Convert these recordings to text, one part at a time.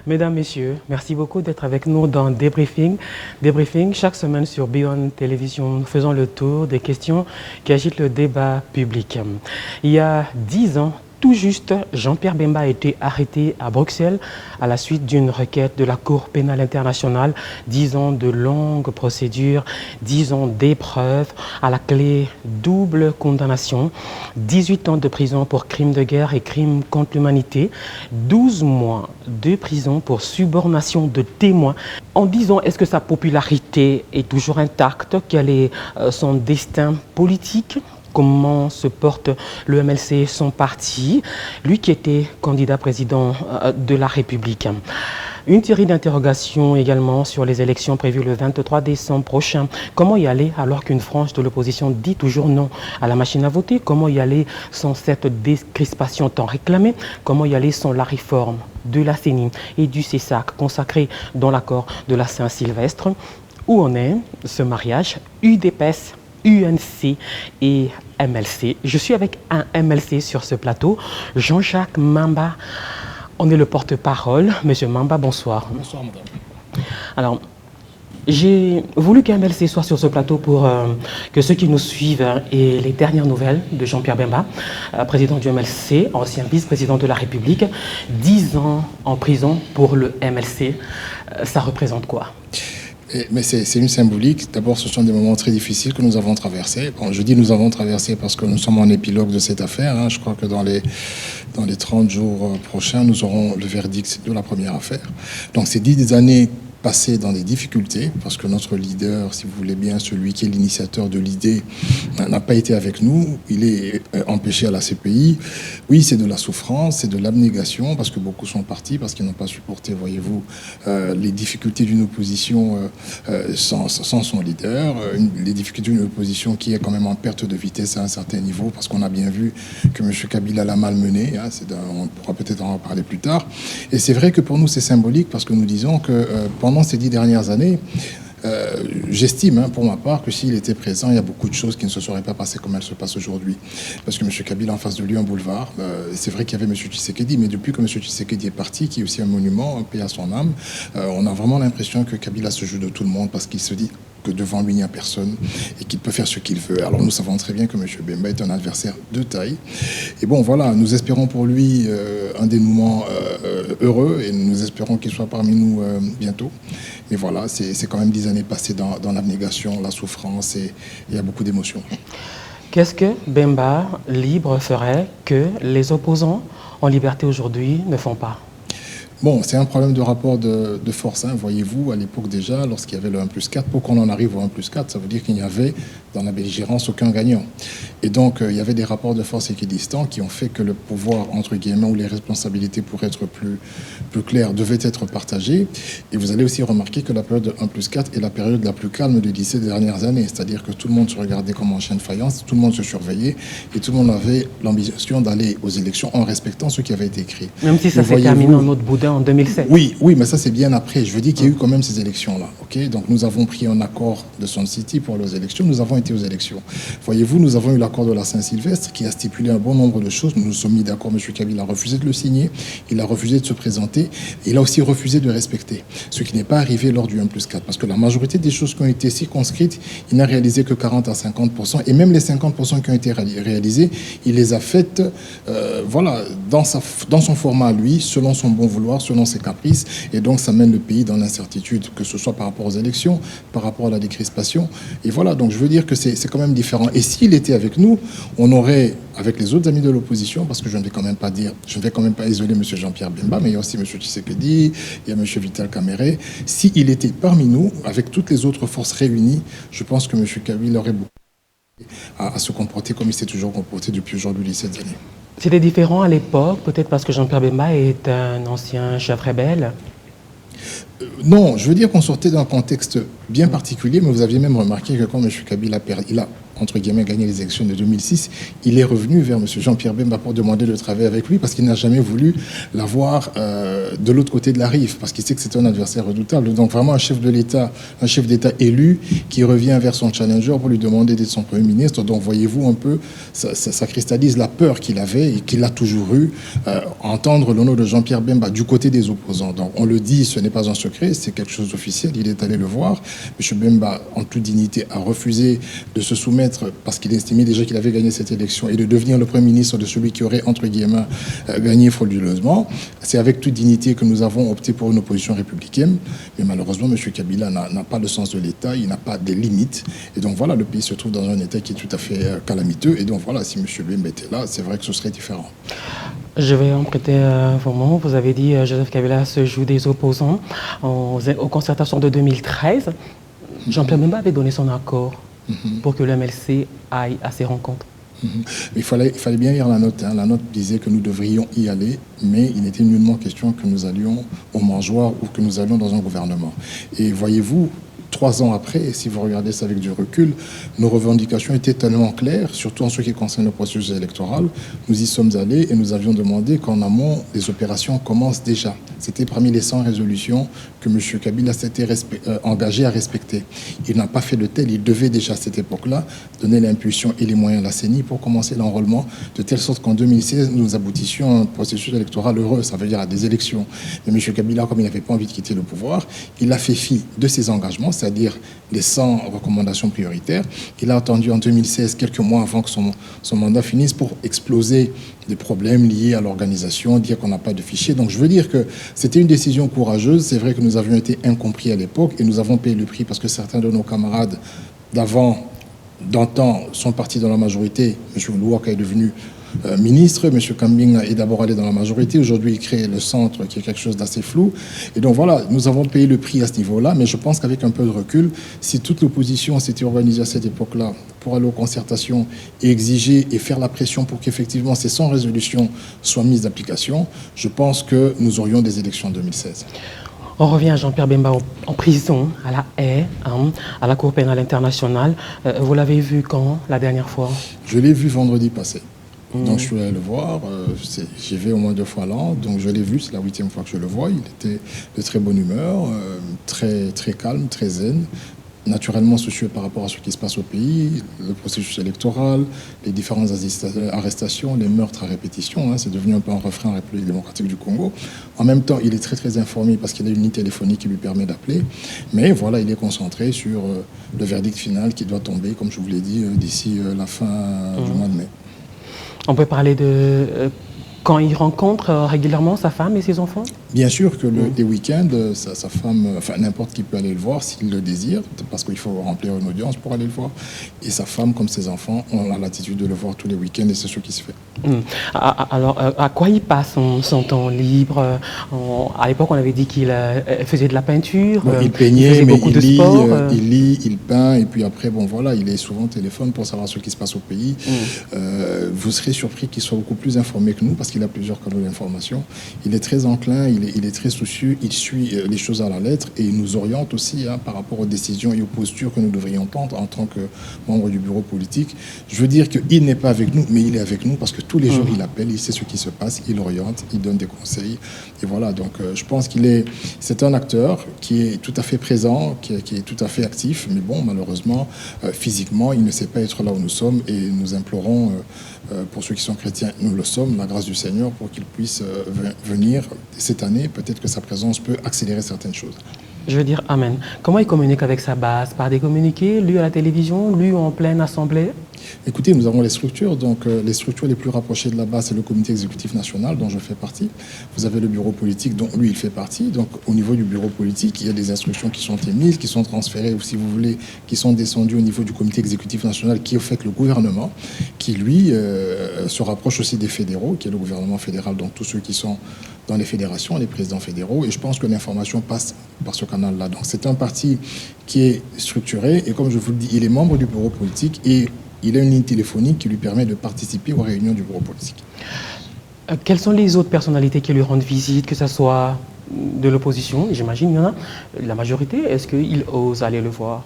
Mesdames, Messieurs, merci beaucoup d'être avec nous dans Débriefing. Débriefing, chaque semaine sur Beyond Télévision, nous faisons le tour des questions qui agitent le débat public. Il y a 10 ans, tout juste, Jean-Pierre Bemba a été arrêté à Bruxelles à la suite d'une requête de la Cour pénale internationale. 10 ans de longues procédures, 10 ans d'épreuves, à la clé double condamnation, 18 ans de prison pour crimes de guerre et crimes contre l'humanité, 12 mois de prison pour subornation de témoins. En 10 ans, est-ce que sa popularité est toujours intacte? Quel est son destin politique? Comment se porte le MLC, son parti, lui qui était candidat président de la République. Une série d'interrogations également sur les élections prévues le 23 décembre prochain. Comment y aller alors qu'une frange de l'opposition dit toujours non à la machine à voter? Comment y aller sans cette décrispation tant réclamée? Comment y aller sans la réforme de la CENI et du CESAC consacré dans l'accord de la Saint-Sylvestre? Où en est ce mariage UDPS, UNC et MLC? Je suis avec un MLC sur ce plateau, Jean-Jacques Mamba. On est le porte-parole. Monsieur Mamba, bonsoir. Bonsoir, madame. Alors, j'ai voulu qu'un MLC soit sur ce plateau pour que ceux qui nous suivent aient les dernières nouvelles de Jean-Pierre Bemba, président du MLC, ancien vice-président de la République. 10 ans en prison pour le MLC, ça représente quoi? Mais c'est une symbolique. D'abord, ce sont des moments très difficiles que nous avons traversés. Bon, je dis nous avons traversé parce que nous sommes en épilogue de cette affaire. Je crois que dans les 30 jours prochains, nous aurons le verdict de la première affaire. Donc, ces 10 années passées dans des difficultés, parce que notre leader, si vous voulez bien, celui qui est l'initiateur de l'idée, n'a pas été avec nous. Il est empêché à la CPI. Oui, c'est de la souffrance, c'est de l'abnégation, parce que beaucoup sont partis, parce qu'ils n'ont pas supporté, voyez-vous, les difficultés d'une opposition sans son leader, les difficultés d'une opposition qui est quand même en perte de vitesse à un certain niveau, parce qu'on a bien vu que M. Kabila l'a malmené. On pourra peut-être en reparler plus tard. Et c'est vrai que pour nous, c'est symbolique, parce que nous disons que pendant ces 10 dernières années, j'estime, pour ma part, que s'il était présent, il y a beaucoup de choses qui ne se seraient pas passées comme elles se passent aujourd'hui. Parce que M. Kabila, en face de lui, un boulevard, c'est vrai qu'il y avait M. Tshisekedi, mais depuis que M. Tshisekedi est parti, qui est aussi un monument, un paix à son âme, on a vraiment l'impression que Kabila se joue de tout le monde parce qu'il se dit que devant lui, il n'y a personne et qu'il peut faire ce qu'il veut. Alors nous savons très bien que M. Bemba est un adversaire de taille. Et bon, voilà, nous espérons pour lui un dénouement heureux et nous espérons qu'il soit parmi nous bientôt. Mais voilà, c'est quand même 10 années passées dans l'abnégation, la souffrance et il y a beaucoup d'émotions. Qu'est-ce que Bemba libre ferait que les opposants en liberté aujourd'hui ne font pas? Bon, c'est un problème de rapport de force. Voyez-vous, à l'époque déjà, lorsqu'il y avait le 1+4, pour qu'on en arrive au 1+4, ça veut dire qu'il n'y avait dans la belligérance aucun gagnant. Et donc, il y avait des rapports de force équidistants qui ont fait que le pouvoir, entre guillemets, ou les responsabilités, pour être plus claires, devaient être partagées. Et vous allez aussi remarquer que la période de 1+4 est la période la plus calme des 17 dernières années. C'est-à-dire que tout le monde se regardait comme en chien de faïence, tout le monde se surveillait et tout le monde avait l'ambition d'aller aux élections en respectant ce qui avait été écrit. Même si ça s'est terminé en autre boudin en 2007. Oui, mais ça c'est bien après. Je veux dire qu'il y a eu quand même ces élections-là. Okay, donc nous avons pris un accord de Sun City pour les élections. Nous avons été aux élections. Voyez-vous, nous avons eu l'accord de la Saint-Sylvestre qui a stipulé un bon nombre de choses. Nous nous sommes mis d'accord. M. Kabila a refusé de le signer. Il a refusé de se présenter. Il a aussi refusé de respecter. Ce qui n'est pas arrivé lors du 1+4. Parce que la majorité des choses qui ont été circonscrites, il n'a réalisé que 40 à 50%. Et même les 50% qui ont été réalisés, il les a faites voilà, dans son format à lui, selon son bon vouloir, selon ses caprices. Et donc, ça mène le pays dans l'incertitude, que ce soit par rapport aux élections, par rapport à la décrispation. Et voilà, donc je veux dire que c'est quand même différent. Et s'il était avec nous, on aurait, avec les autres amis de l'opposition, parce que je ne vais quand même pas isoler M. Jean-Pierre Bemba, mais il y a aussi M. Tshisekedi, il y a M. Vital Kamerhe. S'il était parmi nous, avec toutes les autres forces réunies, je pense que M. Kabila aurait beaucoup à se comporter comme il s'est toujours comporté depuis aujourd'hui les 7 années. C'était différent à l'époque, peut-être parce que Jean-Pierre Bemba est un ancien chef rebelle? Non, je veux dire qu'on sortait d'un contexte bien particulier, mais vous aviez même remarqué que quand M. Kabila il a entre guillemets, gagné les élections de 2006, il est revenu vers M. Jean-Pierre Bemba pour demander de travailler avec lui parce qu'il n'a jamais voulu l'avoir de l'autre côté de la rive, parce qu'il sait que c'est un adversaire redoutable. Donc vraiment un chef d'État élu qui revient vers son challenger pour lui demander d'être son Premier ministre. Donc voyez-vous un peu, ça cristallise la peur qu'il avait et qu'il a toujours eu, entendre le nom de Jean-Pierre Bemba du côté des opposants. Donc on le dit, ce n'est pas un secret, c'est quelque chose d'officiel, il est allé le voir. M. Bemba, en toute dignité, a refusé de se soumettre parce qu'il estimait déjà qu'il avait gagné cette élection et de devenir le Premier ministre de celui qui aurait, entre guillemets, gagné frauduleusement. C'est avec toute dignité que nous avons opté pour une opposition républicaine. Mais malheureusement, M. Kabila n'a pas le sens de l'État, il n'a pas des limites. Et donc voilà, le pays se trouve dans un État qui est tout à fait calamiteux. Et donc voilà, si M. Bemba était là, c'est vrai que ce serait différent. Je vais emprunter vos mots. Vous avez dit Joseph Kabila se joue des opposants. Aux concertations de 2013, Jean-Pierre Bemba avait donné son accord pour que le MLC aille à ces rencontres. Il fallait bien lire la note. La note disait que nous devrions y aller, mais il n'était nullement question que nous allions au mangeoir ou que nous allions dans un gouvernement. Et voyez-vous, 3 ans après, si vous regardez ça avec du recul, nos revendications étaient tellement claires, surtout en ce qui concerne le processus électoral. Nous y sommes allés et nous avions demandé qu'en amont, les opérations commencent déjà. C'était parmi les 100 résolutions que M. Kabila s'était engagé à respecter. Il n'a pas fait de tel, il devait déjà à cette époque-là donner l'impulsion et les moyens à la CENI pour commencer l'enrôlement, de telle sorte qu'en 2016, nous aboutissions à un processus électoral heureux, ça veut dire à des élections. Mais M. Kabila, comme il n'avait pas envie de quitter le pouvoir, il a fait fi de ses engagements, c'est-à-dire les 100 recommandations prioritaires. Il a attendu en 2016, quelques mois avant que son mandat finisse, pour exploser des problèmes liés à l'organisation, dire qu'on n'a pas de fichier. Donc je veux dire que c'était une décision courageuse. C'est vrai que nous avions été incompris à l'époque et nous avons payé le prix parce que certains de nos camarades d'antan sont partis dans la majorité. M. Louaka est devenu ministre. M. Kambinga est d'abord allé dans la majorité. Aujourd'hui, il crée le centre qui est quelque chose d'assez flou. Et donc voilà, nous avons payé le prix à ce niveau-là. Mais je pense qu'avec un peu de recul, si toute l'opposition s'était organisée à cette époque-là pour aller aux concertations et exiger et faire la pression pour qu'effectivement ces 100 résolutions soient mises d'application, je pense que nous aurions des élections en 2016. On revient à Jean-Pierre Bemba en prison, à la Haye, à la Cour pénale internationale. Vous l'avez vu quand, la dernière fois? Je l'ai vu vendredi passé. Donc je suis allé le voir, j'y vais au moins 2 fois l'an, donc je l'ai vu, c'est la 8e fois que je le vois. Il était de très bonne humeur, très, très calme, très zen, naturellement soucieux par rapport à ce qui se passe au pays, le processus électoral, les différentes arrestations, les meurtres à répétition. C'est devenu un peu un refrain en République démocratique du Congo. En même temps, il est très très informé parce qu'il a une ligne téléphonique qui lui permet d'appeler. Mais voilà, il est concentré sur le verdict final qui doit tomber, comme je vous l'ai dit, d'ici la fin du mois de mai. On peut parler de quand il rencontre régulièrement sa femme et ses enfants? Bien sûr que les week-ends, sa femme, enfin n'importe qui peut aller le voir s'il le désire, parce qu'il faut remplir une audience pour aller le voir. Et sa femme, comme ses enfants, ont l'attitude de le voir tous les week-ends et c'est ce qui se fait. Alors, à quoi il passe son temps libre? À l'époque, on avait dit qu'il faisait de la peinture. Bon, il peignait, mais il lit, il peint, et puis après, bon voilà, il est souvent au téléphone pour savoir ce qui se passe au pays. Vous serez surpris qu'il soit beaucoup plus informé que nous, parce qu'il a plusieurs canaux d'information. Il est très enclin, il est très soucieux, il suit les choses à la lettre et il nous oriente aussi par rapport aux décisions et aux postures que nous devrions prendre en tant que membre du bureau politique. Je veux dire qu'il n'est pas avec nous, mais il est avec nous parce que tous les jours il appelle, il sait ce qui se passe, il oriente, il donne des conseils. Et voilà, donc je pense c'est un acteur qui est tout à fait présent, qui est tout à fait actif, mais bon, malheureusement, physiquement, il ne sait pas être là où nous sommes et nous implorons, pour ceux qui sont chrétiens, nous le sommes, la grâce du Seigneur pour qu'il puisse venir cette année. Peut-être que sa présence peut accélérer certaines choses. Je veux dire amen. Comment il communique avec sa base? Par des communiqués, lu à la télévision, lu en pleine assemblée? Écoutez, nous avons les structures. Donc, les structures les plus rapprochées de la base, c'est le comité exécutif national dont je fais partie. Vous avez le bureau politique dont lui, il fait partie. Donc, au niveau du bureau politique, il y a des instructions qui sont émises, qui sont transférées, ou si vous voulez, qui sont descendues au niveau du comité exécutif national, qui est au fait le gouvernement, qui, lui, se rapproche aussi des fédéraux, qui est le gouvernement fédéral, donc tous ceux qui sont dans les fédérations, les présidents fédéraux. Et je pense que l'information passe par ce canal-là. Donc, c'est un parti qui est structuré. Et comme je vous le dis, il est membre du bureau politique et il a une ligne téléphonique qui lui permet de participer aux réunions du bureau politique. Quelles sont les autres personnalités qui lui rendent visite, que ce soit de l'opposition? J'imagine il y en a. La majorité, est-ce qu'il ose aller le voir?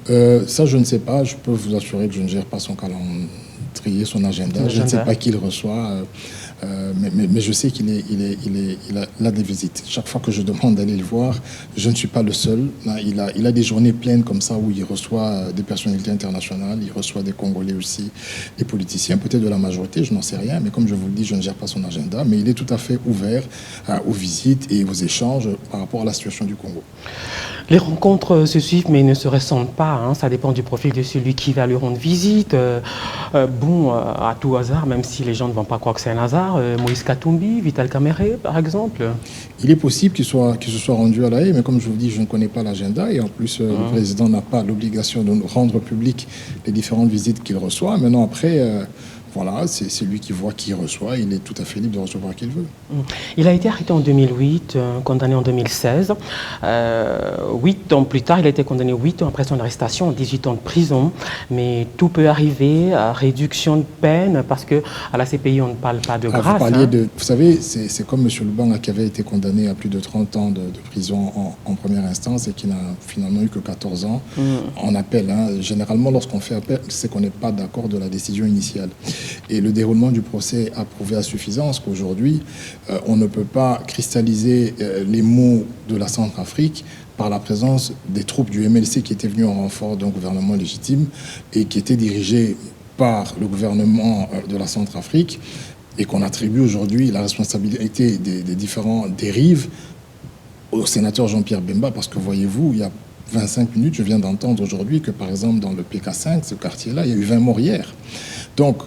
Ça, je ne sais pas. Je peux vous assurer que je ne gère pas son calendrier, son agenda. Je ne sais pas qui il reçoit. Mais je sais qu'il a des visites. Chaque fois que je demande d'aller le voir, je ne suis pas le seul. Il a des journées pleines comme ça où il reçoit des personnalités internationales, il reçoit des Congolais aussi, des politiciens, peut-être de la majorité, je n'en sais rien. Mais comme je vous le dis, je ne gère pas son agenda. Mais il est tout à fait ouvert aux visites et aux échanges par rapport à la situation du Congo. Les rencontres se suivent mais ne se ressemblent pas. Hein. Ça dépend du profil de celui qui va lui rendre visite. À tout hasard, même si les gens ne vont pas croire que c'est un hasard, Moïse Katumbi, Vital Kamerhe, par exemple. Il est possible qu'il se soit rendu à La Haye, mais comme je vous dis, je ne connais pas l'agenda. Et en plus, le président n'a pas l'obligation de rendre public les différentes visites qu'il reçoit. Maintenant, après... Voilà, c'est lui qui voit qui reçoit. Il est tout à fait libre de recevoir qui il veut. Il a été arrêté en 2008, condamné en 2016. 8 ans plus tard, il a été condamné 8 ans après son arrestation, 18 ans de prison. Mais tout peut arriver à réduction de peine parce qu'à la CPI, on ne parle pas de grâce. Vous savez, c'est comme M. Lubanga qui avait été condamné à plus de 30 ans de prison en première instance et qui n'a finalement eu que 14 ans en appel. Hein. Généralement, lorsqu'on fait appel, c'est qu'on n'est pas d'accord de la décision initiale. Et le déroulement du procès a prouvé à suffisance qu'aujourd'hui, on ne peut pas cristalliser les maux de la Centrafrique par la présence des troupes du MLC qui étaient venues en renfort d'un gouvernement légitime et qui étaient dirigées par le gouvernement de la Centrafrique et qu'on attribue aujourd'hui la responsabilité des différents dérives au sénateur Jean-Pierre Bemba, parce que voyez-vous, il y a 25 minutes, je viens d'entendre aujourd'hui que par exemple dans le PK5, ce quartier-là, il y a eu 20 morts hier. Donc,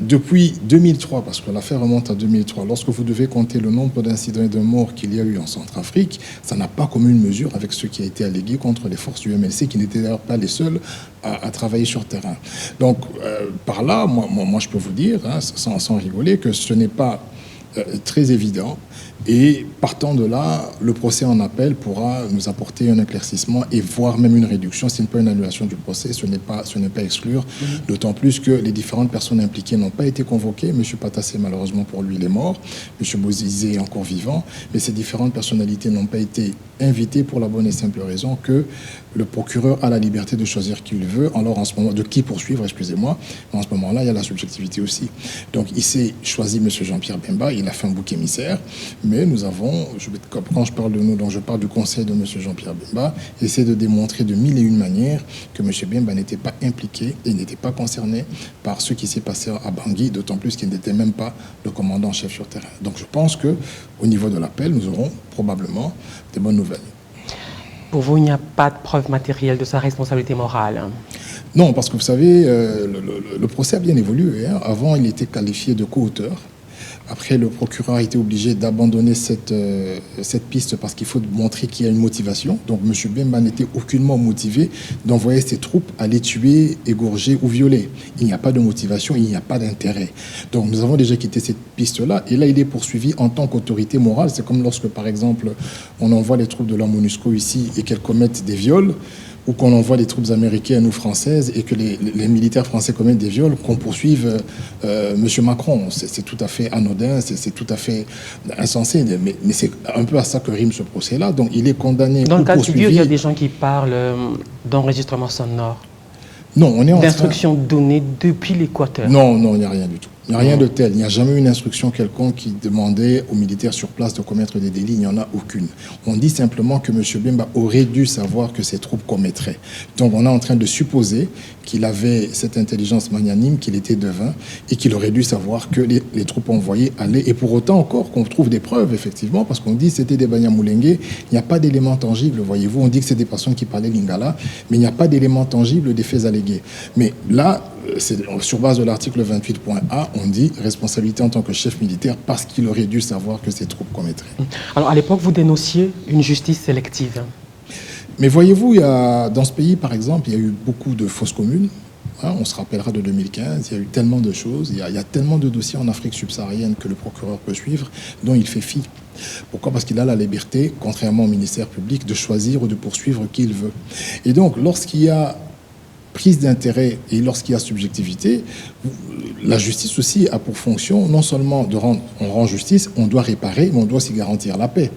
depuis 2003, parce que l'affaire remonte à 2003, lorsque vous devez compter le nombre d'incidents et de morts qu'il y a eu en Centrafrique, ça n'a pas commune mesure avec ce qui a été allégué contre les forces du MLC, qui n'étaient d'ailleurs pas les seules à travailler sur terrain. Donc, par là, moi, je peux vous dire, hein, sans rigoler, que ce n'est pas très évident. Et partant de là, le procès en appel pourra nous apporter un éclaircissement et voire même une réduction, si ce n'est pas une annulation du procès, ce n'est pas exclure. D'autant plus que les différentes personnes impliquées n'ont pas été convoquées. M. Patassé, malheureusement pour lui, il est mort. M. Bozizé est encore vivant. Mais ces différentes personnalités n'ont pas été invitées pour la bonne et simple raison que le procureur a la liberté de choisir qui il veut, alors en ce moment, de qui poursuivre, excusez-moi. En ce moment-là, il y a la subjectivité aussi. Donc, il s'est choisi M. Jean-Pierre Bemba, il a fait un bouc émissaire, mais nous avons, quand je parle de nous, donc je parle du conseil de M. Jean-Pierre Bemba, essaie de démontrer de mille et une manières que M. Bemba n'était pas impliqué et n'était pas concerné par ce qui s'est passé à Bangui, d'autant plus qu'il n'était même pas le commandant en chef sur terrain. Donc, je pense qu'au niveau de l'appel, nous aurons probablement des bonnes nouvelles. Pour vous, il n'y a pas de preuve matérielle de sa responsabilité morale? Non, parce que vous savez, le procès a bien évolué. Hein. Avant, il était qualifié de co-auteur. Après, le procureur a été obligé d'abandonner cette piste parce qu'il faut montrer qu'il y a une motivation. Donc, M. Bemba n'était aucunement motivé d'envoyer ses troupes aller tuer, égorger ou violer. Il n'y a pas de motivation, il n'y a pas d'intérêt. Donc, nous avons déjà quitté cette piste-là. Et là, il est poursuivi en tant qu'autorité morale. C'est comme lorsque, par exemple, on envoie les troupes de la MONUSCO ici et qu'elles commettent des viols, ou qu'on envoie des troupes américaines ou françaises et que les militaires français commettent des viols, qu'on poursuive M. Macron. C'est tout à fait anodin, c'est tout à fait insensé, mais c'est un peu à ça que rime ce procès-là. Donc il est condamné. Dans le cas de figure, il y a des gens qui parlent d'enregistrement sonore. Non, on est en d'instructions données depuis l'Équateur. Non, il n'y a rien du tout. Il n'y a rien de tel. Il n'y a jamais eu une instruction quelconque qui demandait aux militaires sur place de commettre des délits. Il n'y en a aucune. On dit simplement que M. Bemba aurait dû savoir que ses troupes commettraient. Donc on est en train de supposer qu'il avait cette intelligence magnanime, qu'il était devin et qu'il aurait dû savoir que les troupes envoyées allaient. Et pour autant encore qu'on trouve des preuves, effectivement, parce qu'on dit que c'était des Banyamulenge. Il n'y a pas d'éléments tangibles, voyez-vous. On dit que c'est des personnes qui parlaient lingala, mais il n'y a pas d'éléments tangibles des faits allégués. Mais là, c'est sur base de l'article 28.A, on dit responsabilité en tant que chef militaire parce qu'il aurait dû savoir que ses troupes commettraient. Alors à l'époque, vous dénonciez une justice sélective. Mais voyez-vous, dans ce pays, par exemple, il y a eu beaucoup de fausses communes. Hein, on se rappellera de 2015, il y a eu tellement de choses, il y a tellement de dossiers en Afrique subsaharienne que le procureur peut suivre, dont il fait fi. Pourquoi? Parce qu'il a la liberté, contrairement au ministère public, de choisir ou de poursuivre qui il veut. Et donc, lorsqu'il y a prise d'intérêt et lorsqu'il y a subjectivité, La justice aussi a pour fonction non seulement de rendre, on rend justice, on doit réparer, mais on doit aussi garantir la paix.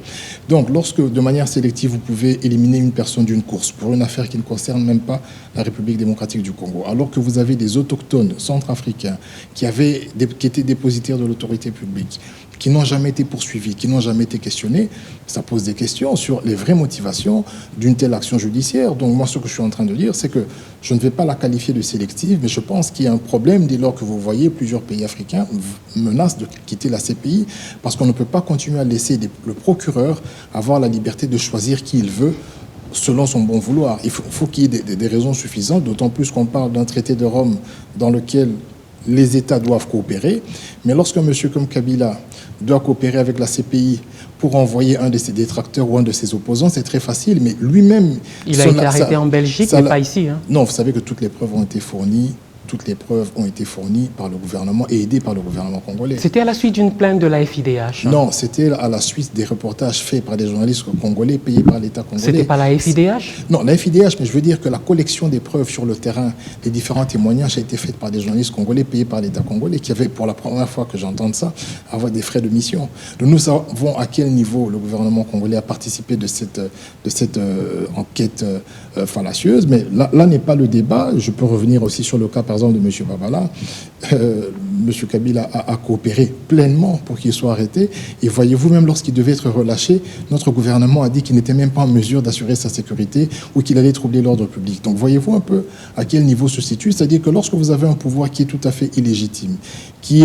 Donc lorsque de manière sélective vous pouvez éliminer une personne d'une course pour une affaire qui ne concerne même pas la République démocratique du Congo, alors que vous avez des autochtones centrafricains qui étaient dépositaires de l'autorité publique, qui n'ont jamais été poursuivis, qui n'ont jamais été questionnés, ça pose des questions sur les vraies motivations d'une telle action judiciaire. Donc moi, ce que je suis en train de dire, c'est que je ne vais pas la qualifier de sélective, mais je pense qu'il y a un problème dès lors que vous voyez plusieurs pays africains menacent de quitter la CPI, parce qu'on ne peut pas continuer à laisser le procureur avoir la liberté de choisir qui il veut, selon son bon vouloir. Il faut qu'il y ait des raisons suffisantes, d'autant plus qu'on parle d'un traité de Rome dans lequel les États doivent coopérer. Mais lorsqu'un monsieur comme Kabila doit coopérer avec la CPI pour envoyer un de ses détracteurs ou un de ses opposants, c'est très facile, mais lui-même... Il a été arrêté en Belgique, mais pas ici. Hein. Non, vous savez que toutes les preuves ont été fournies. Toutes les preuves ont été fournies par le gouvernement et aidées par le gouvernement congolais. C'était à la suite d'une plainte de la FIDH? Non, c'était à la suite des reportages faits par des journalistes congolais payés par l'État congolais. C'était pas la FIDH? Non, la FIDH, mais je veux dire que la collection des preuves sur le terrain, les différents témoignages a été faite par des journalistes congolais payés par l'État congolais qui avaient, pour la première fois que j'entends ça, avoir des frais de mission. Donc nous savons à quel niveau le gouvernement congolais a participé de cette enquête fallacieuse, mais là n'est pas le débat. Je peux revenir aussi sur le cas, par exemple, de M. Babala. M. Kabila a coopéré pleinement pour qu'il soit arrêté. Et voyez-vous, même lorsqu'il devait être relâché, notre gouvernement a dit qu'il n'était même pas en mesure d'assurer sa sécurité ou qu'il allait troubler l'ordre public. Donc voyez-vous un peu à quel niveau se situe. C'est-à-dire que lorsque vous avez un pouvoir qui est tout à fait illégitime, qui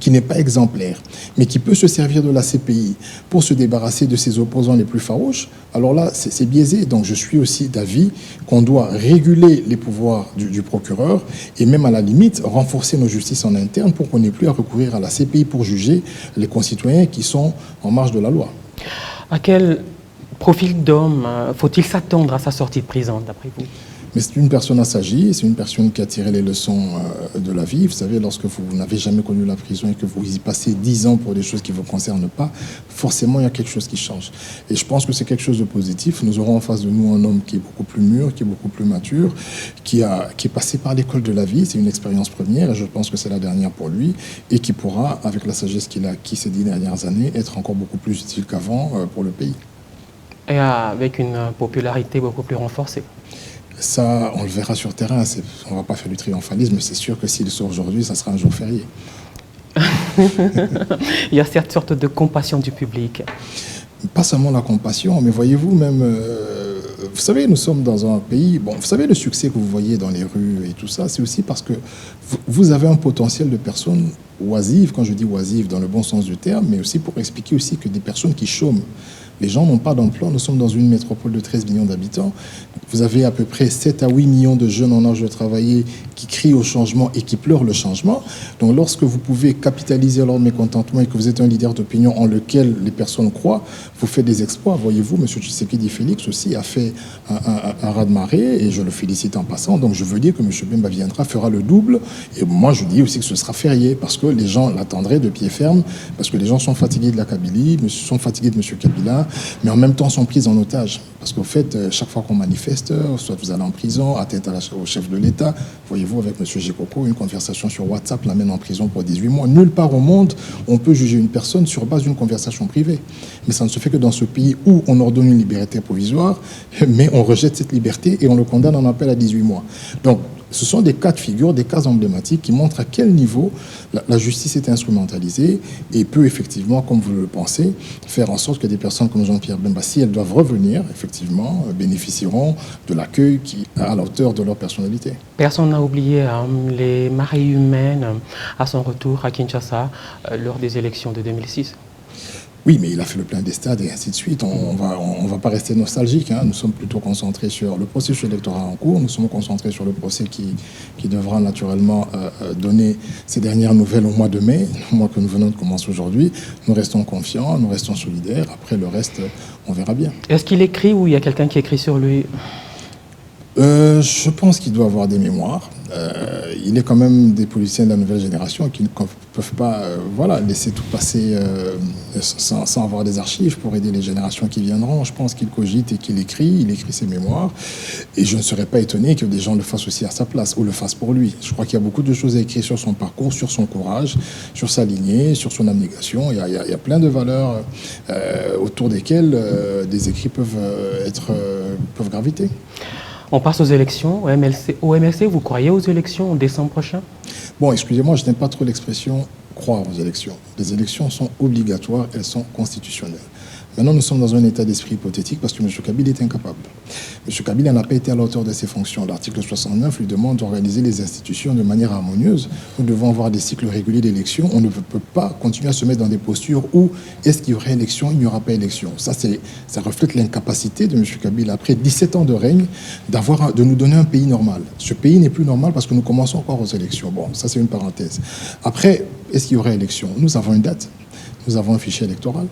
n'est pas exemplaire, mais qui peut se servir de la CPI pour se débarrasser de ses opposants les plus farouches, alors là, c'est biaisé. Donc je suis aussi d'avis qu'on doit réguler les pouvoirs du procureur et même à la limite renforcer nos justices en interne pour qu'on n'ait plus à recourir à la CPI pour juger les concitoyens qui sont en marge de la loi. À quel profil d'homme faut-il s'attendre à sa sortie de prison, d'après vous? Mais c'est une personne assagée, c'est une personne qui a tiré les leçons de la vie. Vous savez, lorsque vous n'avez jamais connu la prison et que vous y passez 10 ans pour des choses qui ne vous concernent pas, forcément, il y a quelque chose qui change. Et je pense que c'est quelque chose de positif. Nous aurons en face de nous un homme qui est beaucoup plus mûr, qui est beaucoup plus mature, qui est passé par l'école de la vie. C'est une expérience première et je pense que c'est la dernière pour lui et qui pourra, avec la sagesse qu'il a acquis ces 10 dernières années, être encore beaucoup plus utile qu'avant pour le pays. Et avec une popularité beaucoup plus renforcée. Ça, on le verra sur terrain. On ne va pas faire du triomphalisme. C'est sûr que s'il sort aujourd'hui, ça sera un jour férié. Il y a cette sorte de compassion du public. Pas seulement la compassion, mais voyez-vous même... vous savez, nous sommes dans un pays... Bon, vous savez, le succès que vous voyez dans les rues et tout ça, c'est aussi parce que vous avez un potentiel de personnes oisives. Quand je dis oisives, dans le bon sens du terme, mais aussi pour expliquer aussi que des personnes qui chôment. Les gens n'ont pas d'emploi. Nous sommes dans une métropole de 13 millions d'habitants. Vous avez à peu près 7 à 8 millions de jeunes en âge de travailler qui crient au changement et qui pleurent le changement. Donc lorsque vous pouvez capitaliser leur mécontentement et que vous êtes un leader d'opinion en lequel les personnes croient, vous faites des exploits. Voyez-vous, M. Tshisekedi Félix aussi a fait un raz-de-marée et je le félicite en passant. Donc je veux dire que M. Bemba viendra, fera le double. Et moi, je dis aussi que ce sera férié parce que les gens l'attendraient de pied ferme, parce que les gens sont fatigués de la Kabylie, sont fatigués de M. Kabila, mais en même temps sont pris en otage. Parce qu'au fait, chaque fois qu'on manifeste, soit vous allez en prison, atteinte au chef de l'État. Voyez-vous, avec M. Gekoko, une conversation sur WhatsApp l'amène en prison pour 18 mois. Nulle part au monde, on peut juger une personne sur base d'une conversation privée. Mais ça ne se fait que dans ce pays où on ordonne une liberté provisoire, mais on rejette cette liberté et on le condamne en appel à 18 mois. Donc, ce sont des cas de figure, des cas emblématiques qui montrent à quel niveau la justice est instrumentalisée et peut effectivement, comme vous le pensez, faire en sorte que des personnes comme Jean-Pierre Bemba, si elles doivent revenir, effectivement, bénéficieront de l'accueil qui est à la hauteur de leur personnalité. Personne n'a oublié les marées humaines à son retour à Kinshasa lors des élections de 2006. Oui, mais il a fait le plein des stades et ainsi de suite. On va pas rester nostalgique. Hein. Nous sommes plutôt concentrés sur le processus électoral en cours. Nous sommes concentrés sur le procès qui devra naturellement donner ses dernières nouvelles au mois de mai, le mois que nous venons de commencer aujourd'hui. Nous restons confiants, nous restons solidaires. Après, le reste, on verra bien. Est-ce qu'il écrit ou il y a quelqu'un qui écrit sur lui? Je pense qu'il doit avoir des mémoires. Il est quand même des policiers de la nouvelle génération qui ne peuvent pas laisser tout passer sans avoir des archives pour aider les générations qui viendront. Je pense qu'il cogite et qu'il écrit, il écrit ses mémoires. Et je ne serais pas étonné que des gens le fassent aussi à sa place ou le fassent pour lui. Je crois qu'il y a beaucoup de choses à écrire sur son parcours, sur son courage, sur sa lignée, sur son abnégation. Il y a plein de valeurs autour desquelles des écrits peuvent graviter. On passe aux élections. Au MLC, vous croyez aux élections en décembre prochain? Bon, excusez-moi, je n'aime pas trop l'expression croire aux élections. Les élections sont obligatoires, elles sont constitutionnelles. Maintenant, nous sommes dans un état d'esprit hypothétique parce que M. Kabila est incapable. M. Kabila n'a pas été à la hauteur de ses fonctions. L'article 69 lui demande d'organiser les institutions de manière harmonieuse. Nous devons avoir des cycles réguliers d'élections. On ne peut pas continuer à se mettre dans des postures où est-ce qu'il y aurait élection, il n'y aura pas élection. Ça reflète l'incapacité de M. Kabila, après 17 ans de règne, de nous donner un pays normal. Ce pays n'est plus normal parce que nous commençons encore aux élections. Bon, ça c'est une parenthèse. Après, est-ce qu'il y aurait élection? Nous avons une date, nous avons un fichier électoral.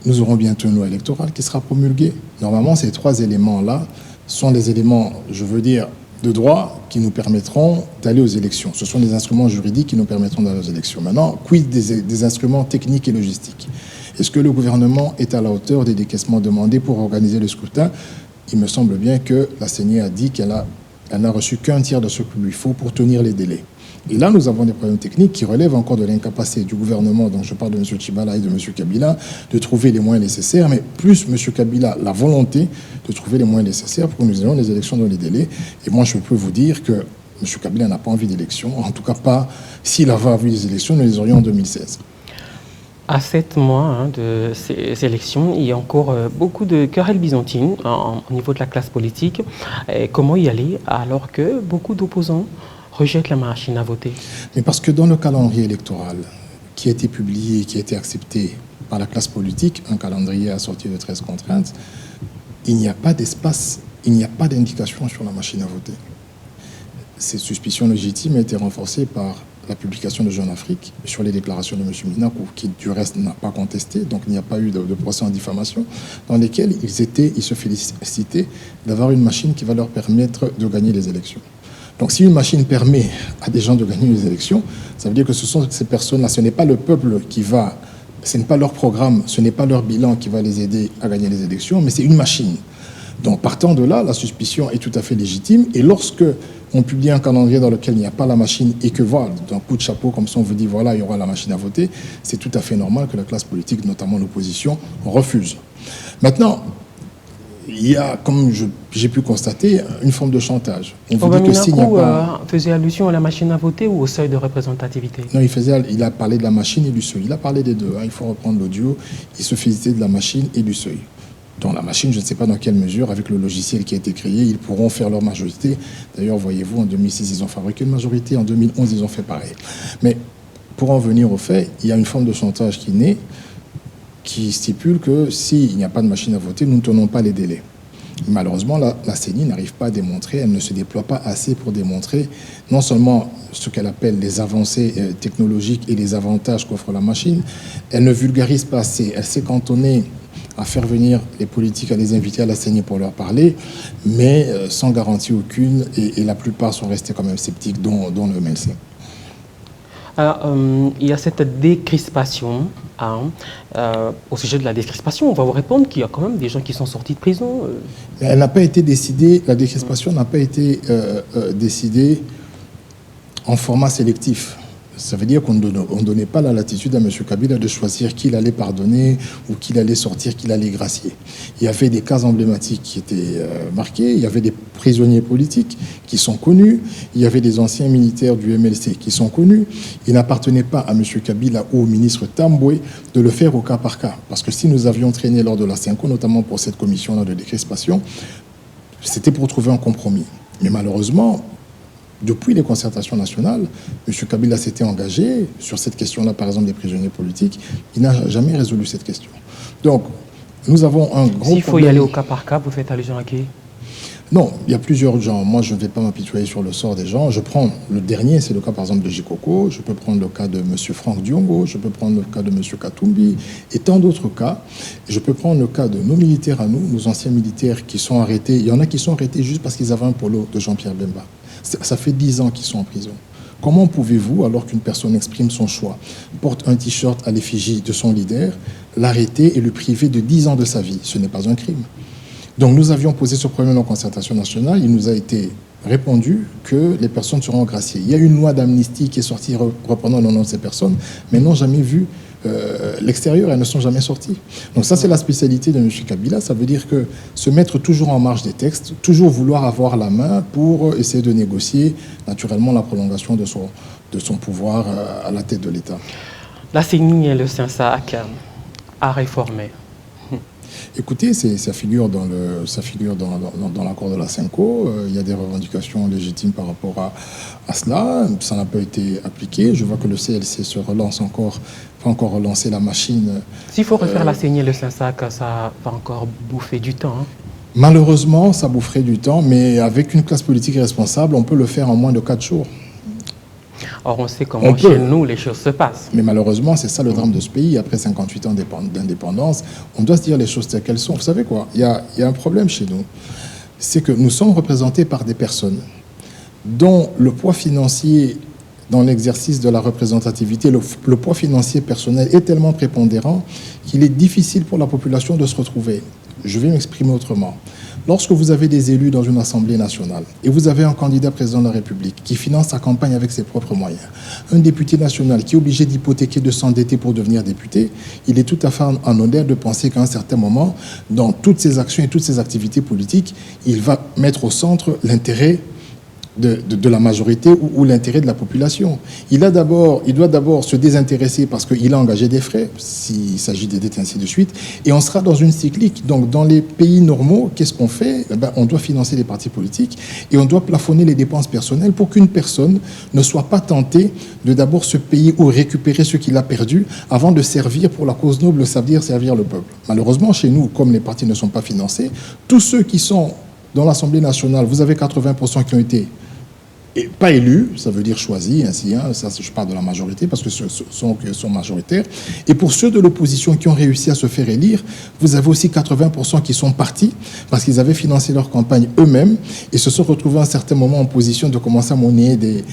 Nous aurons bientôt une loi électorale qui sera promulguée. Normalement, ces trois éléments-là sont des éléments, je veux dire, de droit qui nous permettront d'aller aux élections. Ce sont des instruments juridiques qui nous permettront d'aller aux élections. Maintenant, quid des instruments techniques et logistiques? Est-ce que le gouvernement est à la hauteur des décaissements demandés pour organiser le scrutin? Il me semble bien que la CENI a dit qu'elle n'a reçu qu'un tiers de ce qu'il lui faut pour tenir les délais. Et là, nous avons des problèmes techniques qui relèvent encore de l'incapacité du gouvernement, donc je parle de M. Tchibala et de M. Kabila, de trouver les moyens nécessaires, mais plus M. Kabila, la volonté de trouver les moyens nécessaires pour que nous ayons les élections dans les délais. Et moi, je peux vous dire que M. Kabila n'a pas envie d'élections, en tout cas pas, s'il avait envie des élections, nous les aurions en 2016. À 7 mois de ces élections, il y a encore beaucoup de querelles byzantines au niveau de la classe politique. Et comment y aller alors que beaucoup d'opposants rejettent la machine à voter? Mais parce que dans le calendrier électoral qui a été publié, qui a été accepté par la classe politique, un calendrier assorti de 13 contraintes, il n'y a pas d'espace, il n'y a pas d'indication sur la machine à voter. Cette suspicion légitime a été renforcée par la publication de Jeune Afrique sur les déclarations de M. Minakou, qui du reste n'a pas contesté, donc il n'y a pas eu de procès en diffamation, dans lesquels ils se félicitaient d'avoir une machine qui va leur permettre de gagner les élections. Donc si une machine permet à des gens de gagner les élections, ça veut dire que ce sont ces personnes-là, ce n'est pas le peuple ce n'est pas leur programme, ce n'est pas leur bilan qui va les aider à gagner les élections, mais c'est une machine. Donc partant de là, la suspicion est tout à fait légitime. Et lorsque on publie un calendrier dans lequel il n'y a pas la machine et que voilà, d'un coup de chapeau, comme ça on vous dit voilà, il y aura la machine à voter, c'est tout à fait normal que la classe politique, notamment l'opposition, refuse. Maintenant, il y a, comme j'ai pu constater, une forme de chantage. On vous dit que s'il n'y a pas... faisait allusion à la machine à voter ou au seuil de représentativité? Non, il a parlé de la machine et du seuil. Il a parlé des deux. Il faut reprendre l'audio. Il se félicitait de la machine et du seuil. Dans la machine, je ne sais pas dans quelle mesure, avec le logiciel qui a été créé, ils pourront faire leur majorité. D'ailleurs, voyez-vous, en 2006, ils ont fabriqué une majorité. En 2011, ils ont fait pareil. Mais pour en venir au fait, il y a une forme de chantage qui naît, qui stipule que s'il n'y a pas de machine à voter, nous ne tenons pas les délais. Malheureusement, la CENI n'arrive pas à démontrer, elle ne se déploie pas assez pour démontrer non seulement ce qu'elle appelle les avancées technologiques et les avantages qu'offre la machine, elle ne vulgarise pas assez, elle s'est cantonnée à faire venir les politiques, à les inviter à la CENI pour leur parler, mais sans garantie aucune, et la plupart sont restés quand même sceptiques, dont le MLC. Alors, il y a cette décrispation. Au sujet de la décrispation, on va vous répondre qu'il y a quand même des gens qui sont sortis de prison. Elle n'a pas été décidée, la décrispation n'a pas été décidée en format sélectif. Ça veut dire qu'on ne donnait pas la latitude à M. Kabila de choisir qui il allait pardonner ou qui il allait sortir, qui il allait gracier. Il y avait des cas emblématiques qui étaient marqués, il y avait des prisonniers politiques qui sont connus, il y avait des anciens militaires du MLC qui sont connus. Il n'appartenait pas à M. Kabila ou au ministre Tamboué de le faire au cas par cas. Parce que si nous avions traîné lors de la CENCO, notamment pour cette commission-là de décrispation, c'était pour trouver un compromis. Mais malheureusement, depuis les concertations nationales, M. Kabila s'était engagé sur cette question-là, par exemple des prisonniers politiques. Il n'a jamais résolu cette question. Donc, nous avons un gros problème. S'il faut y aller au cas par cas, vous faites allusion à qui? Non, il y a plusieurs gens. Moi, je ne vais pas m'apitoyer sur le sort des gens. Je prends le dernier, c'est le cas par exemple de Jikoko. Je peux prendre le cas de M. Franck Diongo. Je peux prendre le cas de M. Katumbi et tant d'autres cas. Je peux prendre le cas de nos militaires à nous, nos anciens militaires qui sont arrêtés. Il y en a qui sont arrêtés juste parce qu'ils avaient un polo de Jean-Pierre Bemba. Ça fait 10 ans qu'ils sont en prison. Comment pouvez-vous, alors qu'une personne exprime son choix, porte un t-shirt à l'effigie de son leader, l'arrêter et le priver de 10 ans de sa vie? Ce n'est pas un crime. Donc nous avions posé ce problème en concertation nationale. Il nous a été répondu que les personnes seront graciées. Il y a une loi d'amnistie qui est sortie reprenant le nom de ces personnes, mais n'ont jamais vu l'extérieur, elles ne sont jamais sorties. Donc ça, c'est la spécialité de M. Kabila. Ça veut dire que se mettre toujours en marge des textes, toujours vouloir avoir la main pour essayer de négocier naturellement la prolongation de son pouvoir à la tête de l'État. La CENI et le SENSAC à réformer. Écoutez, ça figure dans l'accord de la CENCO. Il y a des revendications légitimes par rapport à cela. Ça n'a pas été appliqué. Je vois que le CLC se relance encore, pas encore relancer la machine. S'il faut refaire la CENI et le SENSAC, ça va encore bouffer du temps. Hein. Malheureusement, ça boufferait du temps, mais avec une classe politique responsable, on peut le faire en moins de 4 jours. Or, on sait comment chez nous les choses se passent. Mais malheureusement, c'est ça le drame de ce pays. Après 58 ans d'indépendance, on doit se dire les choses telles qu'elles sont. Vous savez quoi? Il y a un problème chez nous. C'est que nous sommes représentés par des personnes dont le poids financier dans l'exercice de la représentativité, le poids financier personnel est tellement prépondérant qu'il est difficile pour la population de se retrouver. Je vais m'exprimer autrement. Lorsque vous avez des élus dans une assemblée nationale et vous avez un candidat président de la République qui finance sa campagne avec ses propres moyens, un député national qui est obligé d'hypothéquer, de s'endetter pour devenir député, il est tout à fait en honneur de penser qu'à un certain moment, dans toutes ses actions et toutes ses activités politiques, il va mettre au centre l'intérêt de la majorité ou l'intérêt de la population. Il doit d'abord se désintéresser parce qu'il a engagé des frais, s'il s'agit des dettes, ainsi de suite, et on sera dans une cyclique. Donc, dans les pays normaux, qu'est-ce qu'on fait? On doit financer les partis politiques et on doit plafonner les dépenses personnelles pour qu'une personne ne soit pas tentée de d'abord se payer ou récupérer ce qu'il a perdu avant de servir pour la cause noble, ça veut dire servir le peuple. Malheureusement, chez nous, comme les partis ne sont pas financés, tous ceux qui sont dans l'Assemblée nationale, vous avez 80% qui ont été et pas élus, ça veut dire choisis, ainsi, hein, ça, je parle de la majorité parce que ceux sont majoritaires. Et pour ceux de l'opposition qui ont réussi à se faire élire, vous avez aussi 80% qui sont partis parce qu'ils avaient financé leur campagne eux-mêmes et se sont retrouvés à un certain moment en position de commencer à monnayer des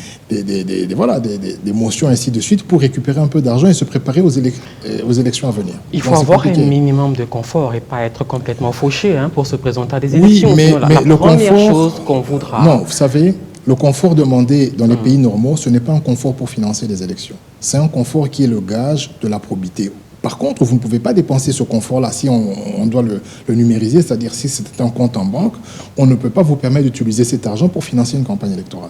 motions, ainsi de suite, pour récupérer un peu d'argent et se préparer aux élections à venir. Il faut avoir un minimum de confort et pas être complètement fauché pour se présenter à des élections. Oui, mais la première chose qu'on voudra... Non, vous savez... Le confort demandé dans les pays normaux, ce n'est pas un confort pour financer les élections. C'est un confort qui est le gage de la probité. Par contre, vous ne pouvez pas dépenser ce confort-là si on doit le numériser, c'est-à-dire si c'est un compte en banque, on ne peut pas vous permettre d'utiliser cet argent pour financer une campagne électorale.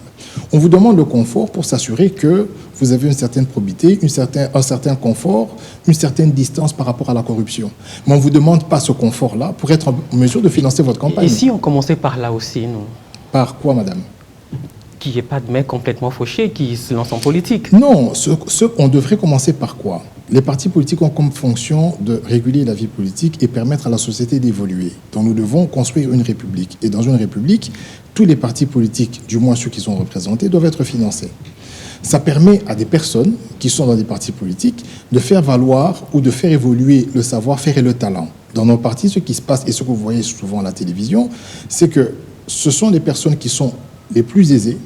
On vous demande le confort pour s'assurer que vous avez une certaine probité, un certain confort, une certaine distance par rapport à la corruption. Mais on ne vous demande pas ce confort-là pour être en mesure de financer votre campagne. Et si on commençait par là aussi, non? Par quoi, madame? Qu'il n'y ait pas de mec complètement fauché qui se lance en politique. Non, on devrait commencer par quoi? Les partis politiques ont comme fonction de réguler la vie politique et permettre à la société d'évoluer. Donc nous devons construire une république. Et dans une république, tous les partis politiques, du moins ceux qui sont représentés, doivent être financés. Ça permet à des personnes qui sont dans des partis politiques de faire valoir ou de faire évoluer le savoir-faire et le talent. Dans nos partis, ce qui se passe, et ce que vous voyez souvent à la télévision, c'est que ce sont des personnes qui sont les plus aisées,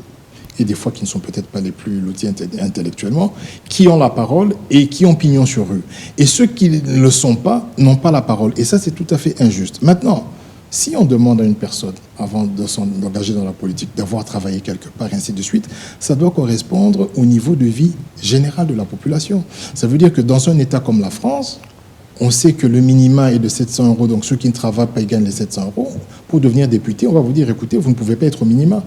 et des fois qui ne sont peut-être pas les plus lotis intellectuellement, qui ont la parole et qui ont pignon sur rue. Et ceux qui ne le sont pas n'ont pas la parole. Et ça, c'est tout à fait injuste. Maintenant, si on demande à une personne, avant d'engager dans la politique, d'avoir travaillé quelque part, ainsi de suite, ça doit correspondre au niveau de vie général de la population. Ça veut dire que dans un État comme la France, on sait que le minima est de 700 €, donc ceux qui ne travaillent pas, ils gagnent les 700 €. Pour devenir député, on va vous dire, écoutez, vous ne pouvez pas être au minima.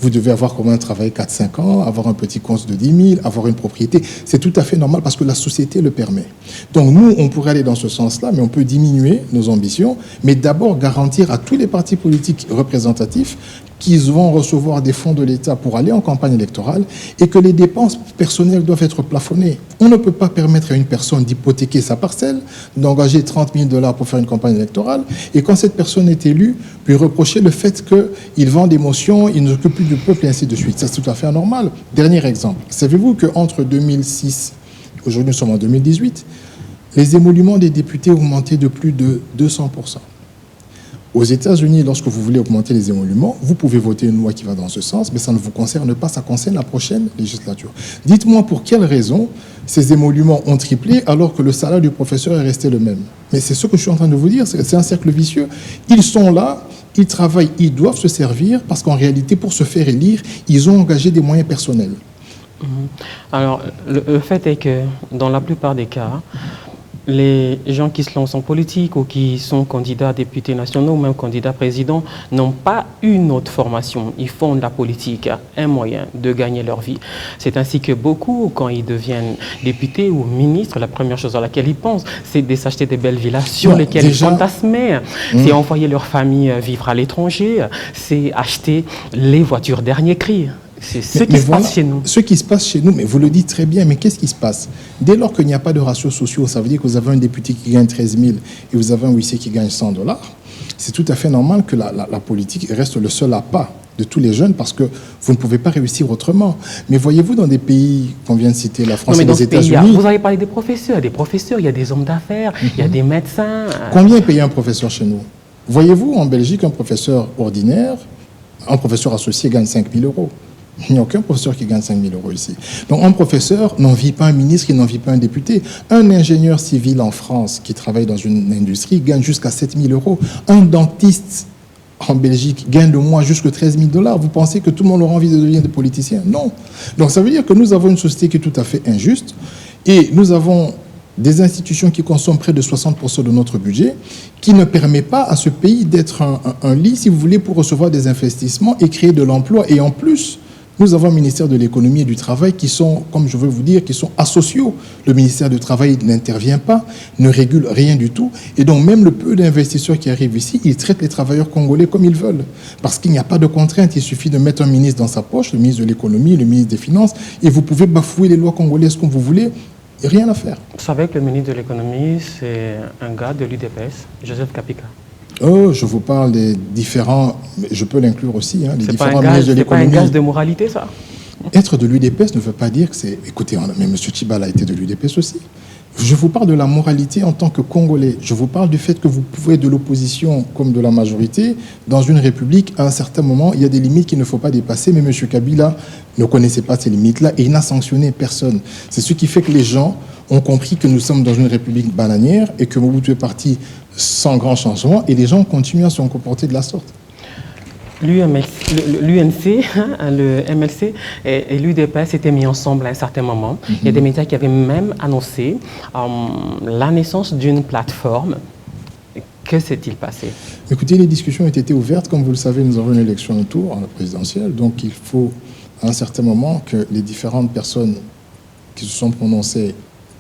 Vous devez avoir quand même travaillé 4-5 ans, avoir un petit compte de 10 000, avoir une propriété. C'est tout à fait normal parce que la société le permet. Donc nous, on pourrait aller dans ce sens-là, mais on peut diminuer nos ambitions, mais d'abord garantir à tous les partis politiques représentatifs qu'ils vont recevoir des fonds de l'État pour aller en campagne électorale et que les dépenses personnelles doivent être plafonnées. On ne peut pas permettre à une personne d'hypothéquer sa parcelle, d'engager 30 000 $ pour faire une campagne électorale et quand cette personne est élue, lui reprocher le fait qu'il vend des motions, il ne s'occupe plus du peuple et ainsi de suite. Ça, c'est tout à fait anormal. Dernier exemple. Savez-vous qu'entre 2006, aujourd'hui nous sommes en 2018, les émoluments des députés ont augmenté de plus de 200%. Aux États-Unis, lorsque vous voulez augmenter les émoluments, vous pouvez voter une loi qui va dans ce sens, mais ça ne vous concerne pas, ça concerne la prochaine législature. Dites-moi pour quelle raison ces émoluments ont triplé alors que le salaire du professeur est resté le même. Mais c'est ce que je suis en train de vous dire, c'est un cercle vicieux. Ils sont là, ils travaillent, ils doivent se servir parce qu'en réalité, pour se faire élire, ils ont engagé des moyens personnels. Alors, le fait est que dans la plupart des cas, les gens qui se lancent en politique ou qui sont candidats députés nationaux ou même candidats présidents n'ont pas une autre formation. Ils font de la politique un moyen de gagner leur vie. C'est ainsi que beaucoup, quand ils deviennent députés ou ministres, la première chose à laquelle ils pensent, c'est de s'acheter des belles villas sur lesquelles ils fantasment. C'est envoyer leur famille vivre à l'étranger, c'est acheter les voitures dernier cri. C'est ce qui se passe chez nous. Ce qui se passe chez nous, mais vous le dites très bien, mais qu'est-ce qui se passe? Dès lors qu'il n'y a pas de ratios sociaux, ça veut dire que vous avez un député qui gagne 13 000 et vous avez un huissier qui gagne 100 $, c'est tout à fait normal que la politique reste le seul appât de tous les jeunes parce que vous ne pouvez pas réussir autrement. Mais voyez-vous dans des pays qu'on vient de citer, la France et les États-Unis... Vous avez parlé des professeurs, il y a des hommes d'affaires, il y a des médecins... Combien est payé un professeur chez nous? Voyez-vous, en Belgique, un professeur ordinaire, un professeur associé gagne 5 000 €. Il n'y a aucun professeur qui gagne 5 000 € ici. Donc un professeur n'envie pas un ministre, il n'envie pas un député. Un ingénieur civil en France qui travaille dans une industrie gagne jusqu'à 7 000 €. Un dentiste en Belgique gagne le mois jusqu'à 13 000 $. Vous pensez que tout le monde aura envie de devenir des politiciens? Non. Donc ça veut dire que nous avons une société qui est tout à fait injuste et nous avons des institutions qui consomment près de 60% de notre budget, qui ne permet pas à ce pays d'être un lit, si vous voulez, pour recevoir des investissements et créer de l'emploi. Et en plus, nous avons un ministère de l'économie et du travail qui sont, comme je veux vous dire, qui sont asociaux. Le ministère du travail n'intervient pas, ne régule rien du tout. Et donc même le peu d'investisseurs qui arrivent ici, ils traitent les travailleurs congolais comme ils veulent. Parce qu'il n'y a pas de contrainte. Il suffit de mettre un ministre dans sa poche, le ministre de l'économie, le ministre des Finances, et vous pouvez bafouer les lois congolaises comme vous voulez. Il n'y a rien à faire. Vous savez que le ministre de l'économie, c'est un gars de l'UDPS, Joseph Kapika. Oh, je vous parle des différents, je peux l'inclure aussi, hein, les différents ministres de l'économie. C'est pas un gage de moralité, ça? Être de l'UDPS ne veut pas dire que c'est... Écoutez, mais M. Tchibala a été de l'UDPS aussi. Je vous parle de la moralité en tant que Congolais. Je vous parle du fait que vous pouvez être de l'opposition comme de la majorité. Dans une république, à un certain moment, il y a des limites qu'il ne faut pas dépasser. Mais M. Kabila ne connaissait pas ces limites-là et il n'a sanctionné personne. C'est ce qui fait que les gens ont compris que nous sommes dans une république bananière et que Mobutu est parti sans grand changement et les gens continuent à se comporter de la sorte. L'UNC, le MLC et l'UDPS étaient mis ensemble à un certain moment. Il y a des médias qui avaient même annoncé la naissance d'une plateforme. Que s'est-il passé? Écoutez, les discussions ont été ouvertes. Comme vous le savez, nous avons une élection en tour, à la présidentielle. Donc il faut à un certain moment que les différentes personnes qui se sont prononcées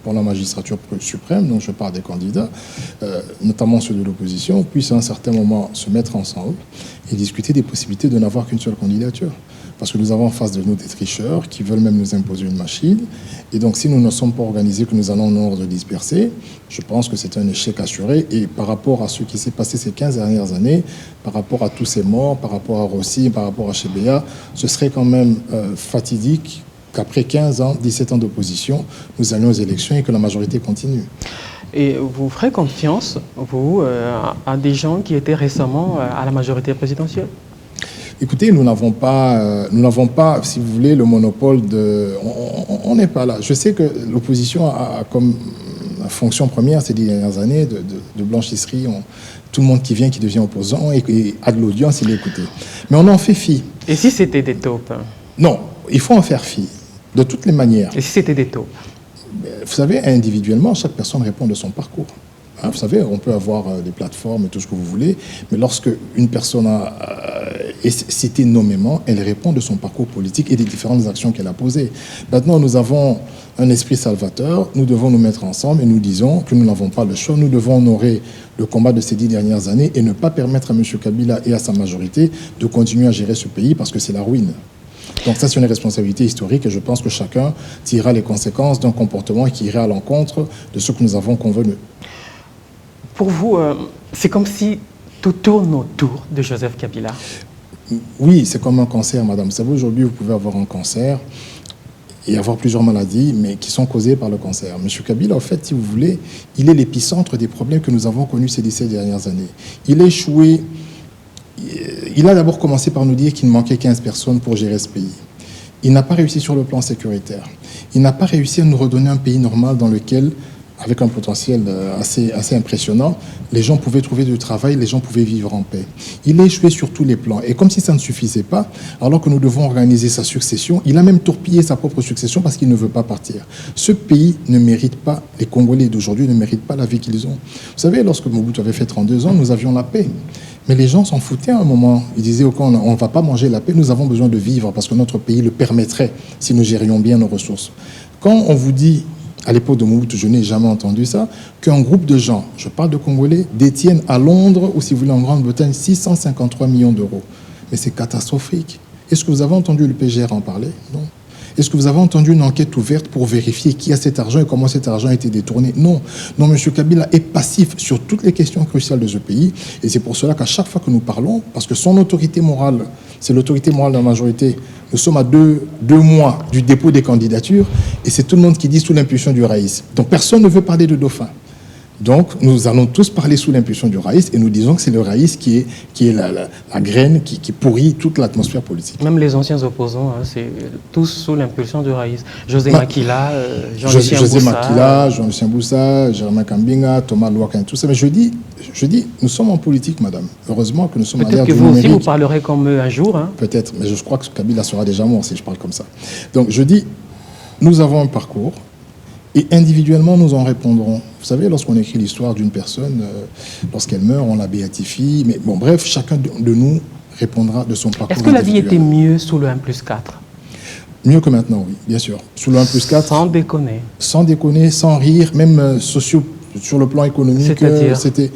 pour la magistrature suprême, donc je parle des candidats, notamment ceux de l'opposition, puissent à un certain moment se mettre ensemble et discuter des possibilités de n'avoir qu'une seule candidature. Parce que nous avons en face de nous des tricheurs qui veulent même nous imposer une machine. Et donc si nous ne sommes pas organisés, que nous allons en ordre dispersé, je pense que c'est un échec assuré. Et par rapport à ce qui s'est passé ces 15 dernières années, par rapport à tous ces morts, par rapport à Rossi, par rapport à Chebea, ce serait quand même fatidique qu'après 15 ans, 17 ans d'opposition, nous allions aux élections et que la majorité continue. Et vous ferez confiance, vous, à des gens qui étaient récemment à la majorité présidentielle? Écoutez, nous n'avons pas, si vous voulez, le monopole de... On n'est pas là. Je sais que l'opposition a comme fonction première ces dernières années de blanchisserie. Tout le monde qui vient, qui devient opposant et a de l'audience, il est écouté. Mais on en fait fi. Et si c'était des taupes? Non, il faut en faire fi. De toutes les manières. Et si c'était des taupes? Vous savez, individuellement, chaque personne répond de son parcours. Hein, vous savez, on peut avoir des plateformes et tout ce que vous voulez, mais lorsque une personne est citée nommément, elle répond de son parcours politique et des différentes actions qu'elle a posées. Maintenant, nous avons un esprit salvateur, nous devons nous mettre ensemble et nous disons que nous n'avons pas le choix, nous devons honorer le combat de ces 10 dernières années et ne pas permettre à M. Kabila et à sa majorité de continuer à gérer ce pays parce que c'est la ruine. Donc ça, c'est une responsabilité historique et je pense que chacun tirera les conséquences d'un comportement qui irait à l'encontre de ce que nous avons convenu. Pour vous, c'est comme si tout tourne autour de Joseph Kabila. Oui, c'est comme un cancer, madame. Vous savez, aujourd'hui, vous pouvez avoir un cancer et avoir plusieurs maladies, mais qui sont causées par le cancer. M. Kabila, en fait, si vous voulez, il est l'épicentre des problèmes que nous avons connus ces 17 dernières années. Il a échoué. Il a d'abord commencé par nous dire qu'il manquait 15 personnes pour gérer ce pays. Il n'a pas réussi sur le plan sécuritaire. Il n'a pas réussi à nous redonner un pays normal dans lequel, avec un potentiel assez impressionnant, les gens pouvaient trouver du travail, les gens pouvaient vivre en paix. Il a échoué sur tous les plans. Et comme si ça ne suffisait pas, alors que nous devons organiser sa succession, il a même torpillé sa propre succession parce qu'il ne veut pas partir. Ce pays ne mérite pas, les Congolais d'aujourd'hui ne méritent pas la vie qu'ils ont. Vous savez, lorsque Mobutu avait fait 32 ans, nous avions la paix. Mais les gens s'en foutaient à un moment. Ils disaient, OK, on ne va pas manger la paix, nous avons besoin de vivre parce que notre pays le permettrait si nous gérions bien nos ressources. Quand on vous dit, à l'époque de Mobutu, je n'ai jamais entendu ça, qu'un groupe de gens, je parle de Congolais, détiennent à Londres ou si vous voulez en Grande-Bretagne 653 millions d'euros. Mais c'est catastrophique. Est-ce que vous avez entendu le PGR en parler? Non. Est-ce que vous avez entendu une enquête ouverte pour vérifier qui a cet argent et comment cet argent a été détourné? Non. Non, M. Kabila est passif sur toutes les questions cruciales de ce pays. Et c'est pour cela qu'à chaque fois que nous parlons, parce que son autorité morale, c'est l'autorité morale de la majorité, nous sommes à deux mois du dépôt des candidatures et c'est tout le monde qui dit sous l'impulsion du Raïs. Donc personne ne veut parler de dauphin. Donc, nous allons tous parler sous l'impulsion du Raïs et nous disons que c'est le Raïs qui est la graine qui pourrit toute l'atmosphère politique. Même les anciens opposants, hein, c'est tous sous l'impulsion du Raïs. José Makila, Jean-Lucien Boussa, Germain Kambinga, Thomas Louakan, tout ça. Mais je dis, nous sommes en politique, madame. Heureusement que nous sommes à l'ère du numérique. Peut-être que vous aussi, vous parlerez comme eux un jour. Hein. Peut-être, mais je crois que Kabila sera déjà mort si je parle comme ça. Donc, je dis, nous avons un parcours. Et individuellement, nous en répondrons. Vous savez, lorsqu'on écrit l'histoire d'une personne, lorsqu'elle meurt, on la béatifie. Mais bon, bref, chacun de nous répondra de son parcours. Est-ce que la vie était mieux sous le 1+4? Mieux que maintenant, oui, bien sûr. Sous le 1+4. Sans déconner. Sans déconner, sans rire, même sur le plan économique. C'était.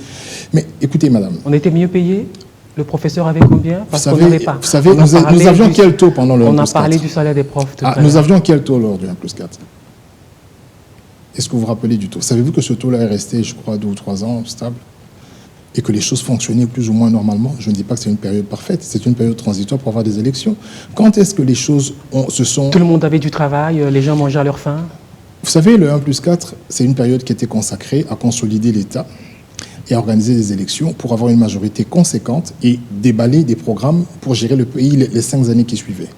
Mais écoutez, madame. On était mieux payé? Le professeur avait combien? Parce qu'on n'avait pas. Vous savez, nous avions quel taux pendant le 1+4? On a parlé du salaire des profs tout à l'heure. Nous avions quel taux lors du 1+4? Est-ce que vous vous rappelez du taux? Savez-vous que ce taux-là est resté, je crois, 2 ou 3 ans stable et que les choses fonctionnaient plus ou moins normalement? Je ne dis pas que c'est une période parfaite, c'est une période transitoire pour avoir des élections. Quand est-ce que les choses se sont... Tout le monde avait du travail, les gens mangeaient à leur faim? Vous savez, le 1+4, c'est une période qui était consacrée à consolider l'État et à organiser des élections pour avoir une majorité conséquente et déballer des programmes pour gérer le pays les 5 années qui suivaient.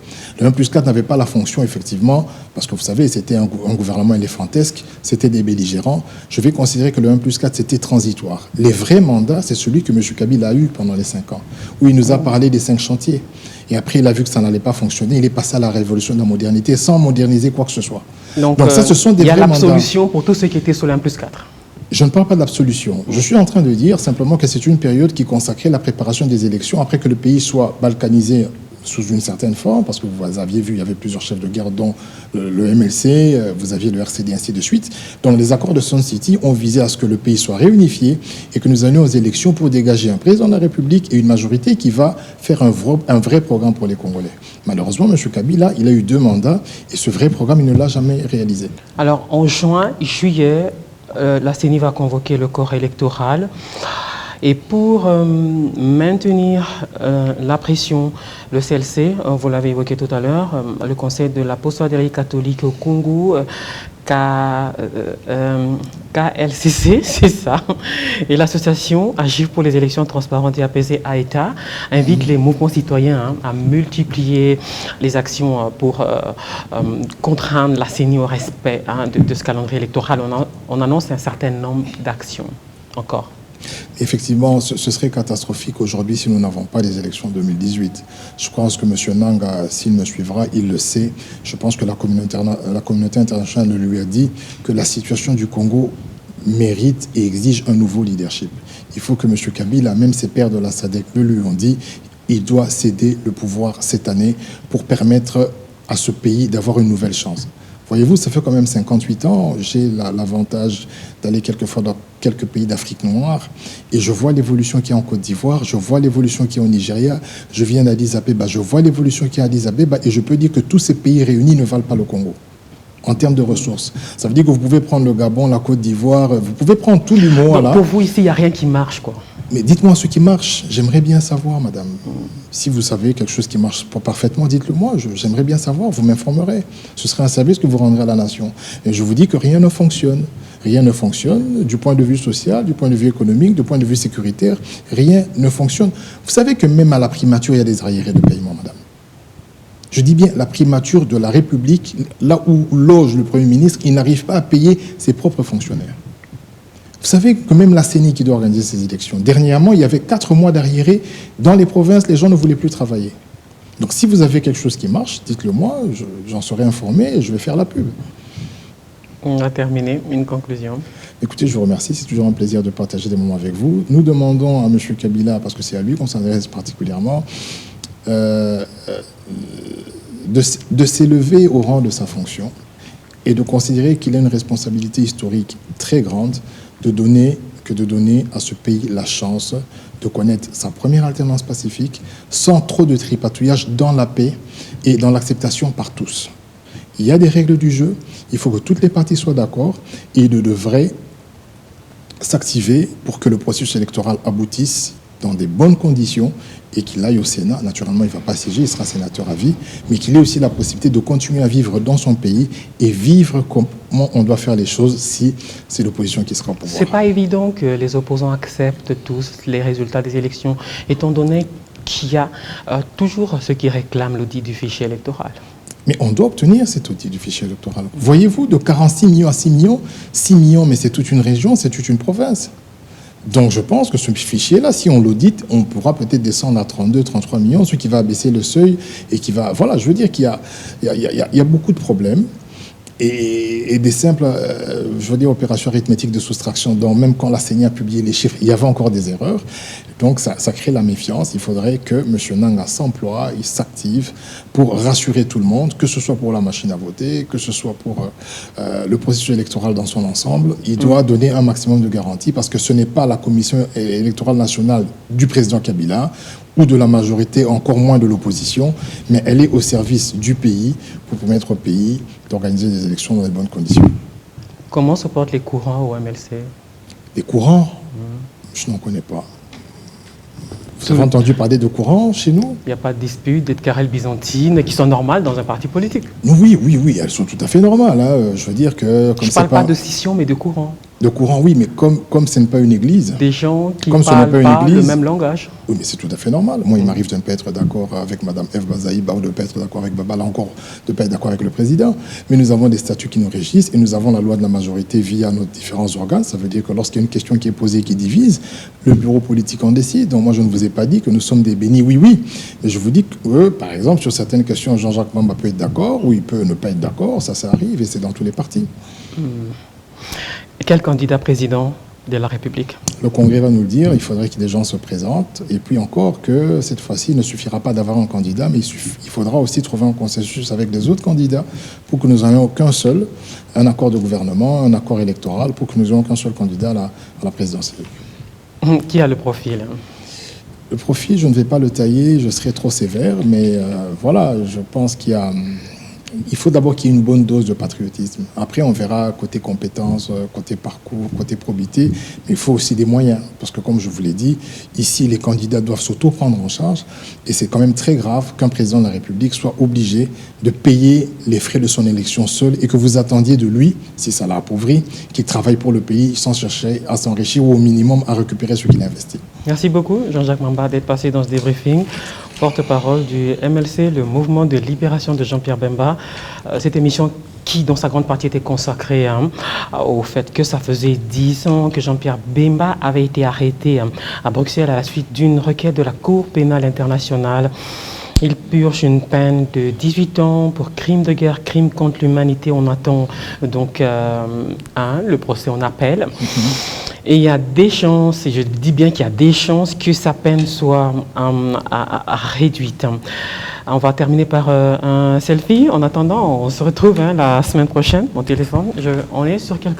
Le 1+4 n'avait pas la fonction, effectivement, parce que vous savez, c'était un gouvernement éléphantesque, c'était des belligérants. Je vais considérer que le 1+4, c'était transitoire. Les vrais mandats, c'est celui que M. Kabila a eu pendant les 5 ans, où il nous a parlé des 5 chantiers. Et après, il a vu que ça n'allait pas fonctionner, il est passé à la révolution de la modernité sans moderniser quoi que ce soit. Donc ça, ce sont des vrais mandats. Il y a l'absolution pour tous ceux qui étaient sur le 1+4. Je ne parle pas d'absolution. Je suis en train de dire simplement que c'est une période qui consacrait la préparation des élections après que le pays soit balkanisé sous une certaine forme, parce que vous aviez vu, il y avait plusieurs chefs de guerre, dont le MLC, vous aviez le RCD, ainsi de suite. Donc les accords de Sun City ont visé à ce que le pays soit réunifié et que nous allions aux élections pour dégager un président de la République et une majorité qui va faire un vrai programme pour les Congolais. Malheureusement, M. Kabila, il a eu 2 mandats et ce vrai programme, il ne l'a jamais réalisé. Alors, en juillet, la CENI va convoquer le corps électoral. Et pour maintenir la pression, le CLC, vous l'avez évoqué tout à l'heure, le Conseil de la post-soirée catholique au Congo, KLCC, c'est ça, et l'association Agir pour les élections transparentes et apaisées AETA invite les mouvements citoyens à multiplier les actions pour contraindre la CENI au respect de ce calendrier électoral. On annonce un certain nombre d'actions encore. Effectivement, ce serait catastrophique aujourd'hui si nous n'avons pas des élections 2018. Je pense que M. Nanga, s'il me suivra, il le sait. Je pense que la communauté internationale lui a dit que la situation du Congo mérite et exige un nouveau leadership. Il faut que M. Kabila, même ses pairs de la SADC le lui ont dit, il doit céder le pouvoir cette année pour permettre à ce pays d'avoir une nouvelle chance. Voyez-vous, ça fait quand même 58 ans, j'ai l'avantage d'aller quelquefois dans quelques pays d'Afrique noire et je vois l'évolution qu'il y a en Côte d'Ivoire, je vois l'évolution qu'il y a au Nigeria, je viens d'Addis Abeba, je vois l'évolution qu'il y a à Addis Abeba et je peux dire que tous ces pays réunis ne valent pas le Congo en termes de ressources. Ça veut dire que vous pouvez prendre le Gabon, la Côte d'Ivoire, vous pouvez prendre tout l'humour là. Pour vous, ici, il n'y a rien qui marche, quoi. Mais dites-moi ce qui marche. J'aimerais bien savoir, madame. Si vous savez quelque chose qui marche pas parfaitement, dites-le moi. J'aimerais bien savoir. Vous m'informerez. Ce serait un service que vous rendrez à la nation. Et je vous dis que rien ne fonctionne. Rien ne fonctionne du point de vue social, du point de vue économique, du point de vue sécuritaire. Rien ne fonctionne. Vous savez que même à la primature, il y a des arriérés de paiement, madame. Je dis bien la primature de la République, là où loge le Premier ministre, il n'arrive pas à payer ses propres fonctionnaires. Vous savez que même la CENI qui doit organiser ces élections, dernièrement, il y avait 4 mois d'arriérés. Dans les provinces, les gens ne voulaient plus travailler. Donc si vous avez quelque chose qui marche, dites-le moi, j'en serai informé et je vais faire la pub. On a terminé. Une conclusion. Écoutez, je vous remercie. C'est toujours un plaisir de partager des moments avec vous. Nous demandons à M. Kabila, parce que c'est à lui qu'on s'adresse particulièrement, de s'élever au rang de sa fonction et de considérer qu'il a une responsabilité historique très grande de donner à ce pays la chance de connaître sa première alternance pacifique sans trop de tripatouillage dans la paix et dans l'acceptation par tous. Il y a des règles du jeu, il faut que toutes les parties soient d'accord et il devrait s'activer pour que le processus électoral aboutisse dans des bonnes conditions et qu'il aille au Sénat. Naturellement, il ne va pas siéger, il sera sénateur à vie, mais qu'il ait aussi la possibilité de continuer à vivre dans son pays et vivre comment on doit faire les choses si c'est l'opposition qui sera au pouvoir. Ce n'est pas évident que les opposants acceptent tous les résultats des élections, étant donné qu'il y a toujours ceux qui réclament l'audit du fichier électoral. Mais on doit obtenir cet outil du fichier électoral. Voyez-vous, de 46 millions à 6 millions, mais c'est toute une région, c'est toute une province. Donc je pense que ce fichier-là, si on l'audite, on pourra peut-être descendre à 32, 33 millions, ce qui va abaisser le seuil et qui va... Voilà, je veux dire qu'il y a beaucoup de problèmes et des simples, je veux dire, opérations arithmétiques de soustraction. Donc même quand la CENI a publié les chiffres, il y avait encore des erreurs. Donc ça crée la méfiance. Il faudrait que M. Nanga s'emploie, il s'active pour rassurer tout le monde, que ce soit pour la machine à voter, que ce soit pour le processus électoral dans son ensemble. Il doit donner un maximum de garanties parce que ce n'est pas la commission électorale nationale du président Kabila ou de la majorité, encore moins de l'opposition, mais elle est au service du pays pour permettre au pays d'organiser des élections dans de bonnes conditions. Comment se portent les courants au MLC? Les courants? Je n'en connais pas. Vous avez entendu parler de courants chez nous? Il n'y a pas de dispute, des querelles byzantines qui sont normales dans un parti politique. Oui, elles sont tout à fait normales. Hein. Je veux dire que... Je ne parle pas de scission, mais de courant. De courant, oui, mais comme ce n'est pas une église... Des gens qui ne parlent pas le même langage. Oui, mais c'est tout à fait normal. Moi, il m'arrive de ne pas être d'accord avec Mme F. Bazaïba ou de ne pas être d'accord avec Baba, là encore, de ne pas être d'accord avec le président. Mais nous avons des statuts qui nous régissent et nous avons la loi de la majorité via nos différents organes. Ça veut dire que lorsqu'il y a une question qui est posée, qui divise, le bureau politique en décide. Donc moi, je ne vous ai pas dit que nous sommes des bénis, oui. Mais je vous dis que, par exemple, sur certaines questions, Jean-Jacques Bamba peut être d'accord ou il peut ne pas être d'accord. Ça arrive et c'est dans tous les partis. Quel candidat président de la République? Le Congrès va nous le dire, il faudrait que des gens se présentent. Et puis encore que cette fois-ci, il ne suffira pas d'avoir un candidat, mais il faudra aussi trouver un consensus avec les autres candidats pour que nous n'ayons qu'un seul, un accord de gouvernement, un accord électoral, pour que nous n'ayons qu'un seul candidat à la présidentielle. Qui a le profil? Le profil, je ne vais pas le tailler, je serai trop sévère, mais voilà, je pense il faut d'abord qu'il y ait une bonne dose de patriotisme. Après, on verra côté compétences, côté parcours, côté probité. Mais il faut aussi des moyens. Parce que, comme je vous l'ai dit, ici, les candidats doivent s'auto-prendre en charge. Et c'est quand même très grave qu'un président de la République soit obligé de payer les frais de son élection seul et que vous attendiez de lui, si ça l'a appauvri, qu'il travaille pour le pays sans chercher à s'enrichir ou au minimum à récupérer ce qu'il a investi. Merci beaucoup, Jean-Jacques Mamba, d'être passé dans ce débriefing. Porte-parole du MLC, le mouvement de libération de Jean-Pierre Bemba. Cette émission qui, dans sa grande partie, était consacrée au fait que ça faisait 10 ans que Jean-Pierre Bemba avait été arrêté à Bruxelles à la suite d'une requête de la Cour pénale internationale. Il purge une peine de 18 ans pour crime de guerre, crime contre l'humanité. On attend donc le procès en appel. Et il y a des chances, et je dis bien qu'il y a des chances que sa peine soit réduite. On va terminer par un selfie. En attendant, on se retrouve la semaine prochaine. Mon téléphone, on est sur quelqu'un.